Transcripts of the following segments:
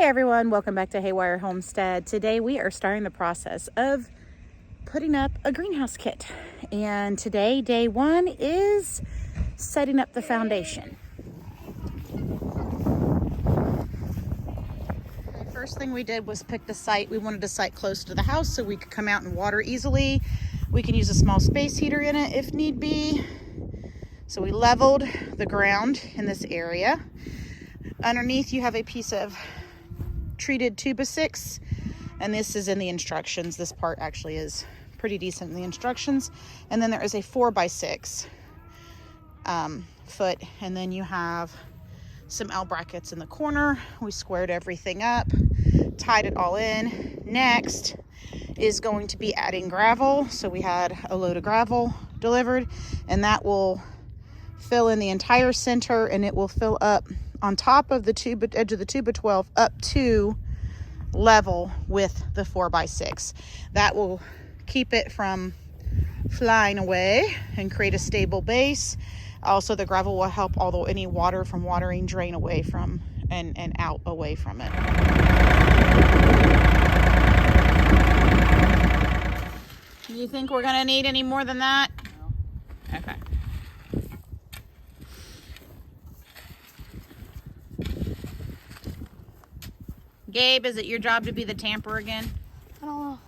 everyone, welcome back to Haywire Homestead. Today we are starting the process of putting up a greenhouse kit, and today day one is setting up the foundation. The first thing we did was pick the site. We wanted a site close to the house so we could come out and water easily. We can use a small space heater in it if need be. So we leveled the ground in this area. Underneath you have a piece of treated 2x6, and this is in the instructions. This part actually is pretty decent in the instructions. And then there is a 4x6 foot, and then you have some L brackets in the corner. We squared everything up, tied it all in. Next is going to be adding gravel. So we had a load of gravel delivered, and that will fill in the entire center, and it will fill up on top of the edge of the 2x12 up to level with the 4x6. That will keep it from flying away and create a stable base. Also, the gravel will help any water from watering drain away from and out away from it. You think we're gonna need any more than that? No. Okay. Gabe, is it your job to be the tamper again? I don't know.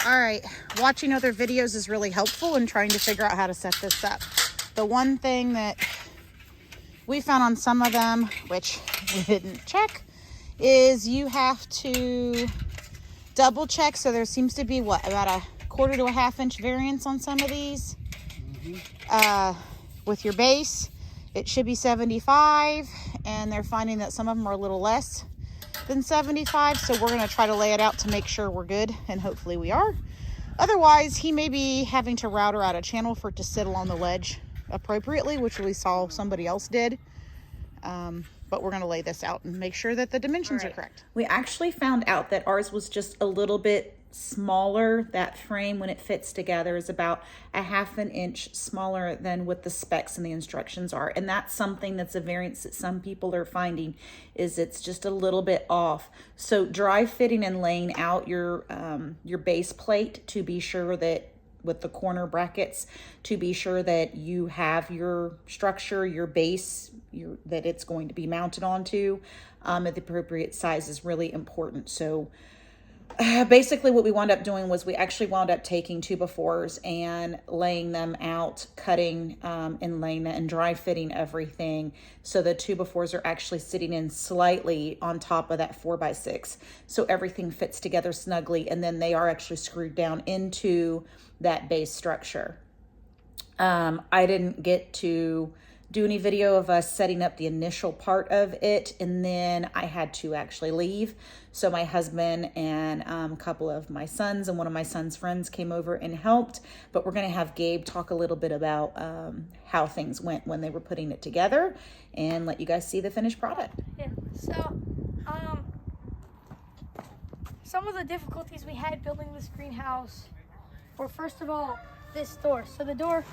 All right, watching other videos is really helpful in trying to figure out how to set this up. The one thing that we found on some of them, which we didn't check, is you have to double check. So there seems to be about a 1/4 to a 1/2 inch variance on some of these. With your base, it should be 75, and they're finding that some of them are a little less than 75. So we're going to try to lay it out to make sure we're good, and hopefully we are. Otherwise, he may be having to router out a channel for it to sit along the ledge appropriately, which we saw somebody else did. But we're going to lay this out and make sure that the dimensions are correct. We actually found out that ours was just a little bit smaller. That frame, when it fits together, is about a 1/2 inch smaller than what the specs and the instructions are. And that's something that's a variance that some people are finding, is it's just a little bit off. So dry fitting and laying out your base plate to be sure that with the corner brackets, to be sure that you have your structure, your base, that it's going to be mounted onto at the appropriate size is really important. So basically what we wound up doing was we actually wound up taking 2x4s and laying them out, cutting and laying that and dry fitting everything. So the 2x4s are actually sitting in slightly on top of that 4x6. So everything fits together snugly, and then they are actually screwed down into that base structure. I didn't get to do any video of us setting up the initial part of it, and then I had to actually leave. So my husband and a couple of my sons and one of my son's friends came over and helped, but we're going to have Gabe talk a little bit about how things went when they were putting it together and let you guys see the finished product. Yeah, so some of the difficulties we had building this greenhouse were, first of all, this door. So the door,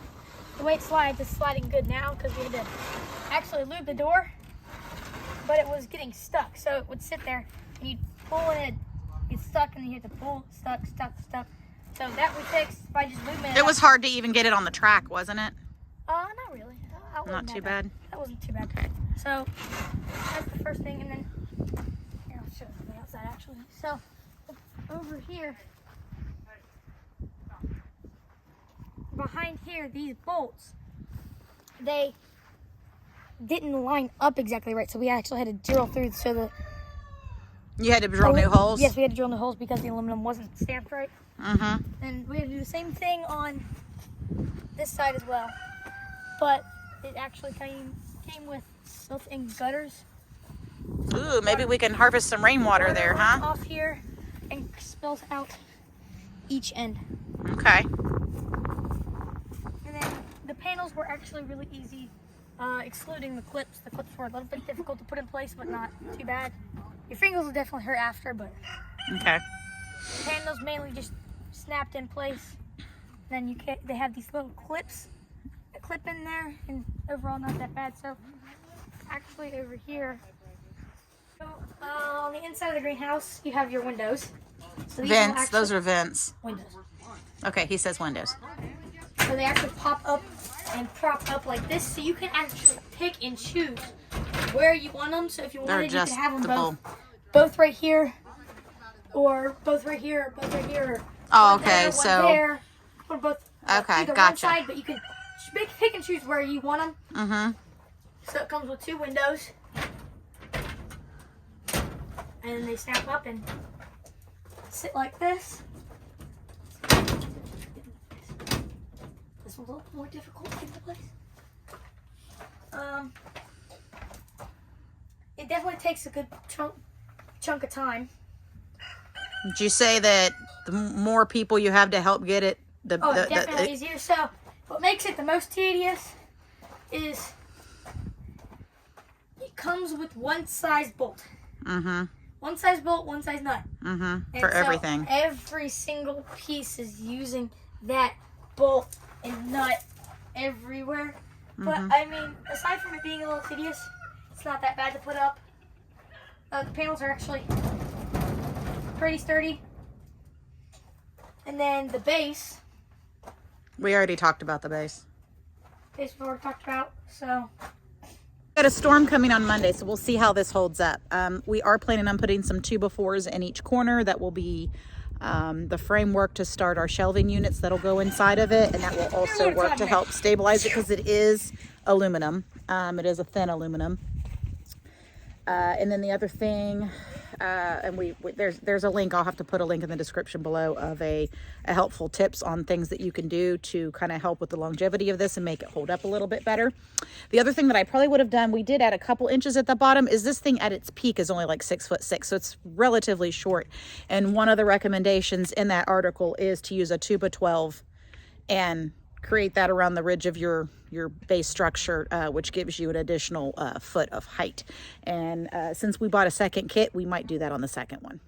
the way it slides, is sliding good now because we had to actually lube the door, but it was getting stuck. So it would sit there and you'd pull and it'd get stuck, and then you had to pull, stuck. So that we fixed by just lubing it. It was hard to even get it on the track, wasn't it? Not really. Not too bad. That wasn't too bad. Okay. So that's the first thing, and then here, I'll show you something outside actually. So over here, behind here, these bolts, they didn't line up exactly right, so we actually had to drill through. So You had to drill new holes? Yes, we had to drill new holes because the aluminum wasn't stamped right. And we had to do the same thing on this side as well, but it actually came with built-in gutters. Ooh, maybe we can harvest some rainwater there, huh? Off here and spills out each end. Okay. And then the panels were actually really easy, excluding the clips. The clips were a little bit difficult to put in place, but not too bad. Your fingers will definitely hurt after, but... Okay. The panels mainly just snapped in place. Then they have these little clips that clip in there, and overall not that bad. So actually over here, so, on the inside of the greenhouse, you have your windows. So Vents, those are vents. Windows. Okay, he says windows. So they actually pop up and prop up like this, so you can actually pick and choose where you want them. So if you wanted, you could have them both right here, or both right here, or both right here. Oh, okay, or both. Okay, either gotcha. One side, but you can pick and choose where you want them. Mm-hmm. So it comes with 2 windows, and then they snap up and sit like this. This one's a little more difficult to get in place. It definitely takes a good chunk of time. Did you say that the more people you have to help get it, definitely easier. So what makes it the most tedious is it comes with one size bolt. Mm-hmm. One size bolt, one size nut. Mm-hmm. For everything. Every single piece is using that bolt and nut everywhere. But I mean, aside from it being a little tedious, it's not that bad to put up. The panels are actually pretty sturdy. And then the base. We already talked about the base. Base we already talked about, so. Got a storm coming on Monday, so we'll see how this holds up. We are planning on putting some 2x4s in each corner. That will be the framework to start our shelving units that'll go inside of it, and that will also work to help stabilize it because it is aluminum. It is a thin aluminum. And then the other thing, and there's a link, I'll have to put a link in the description below of a helpful tips on things that you can do to kind of help with the longevity of this and make it hold up a little bit better. The other thing that I probably would have done, we did add a couple inches at the bottom, is this thing at its peak is only like 6'6", so it's relatively short. And one of the recommendations in that article is to use a 2x12 and create that around the ridge of your base structure, which gives you an additional foot of height. And since we bought a second kit, we might do that on the second one.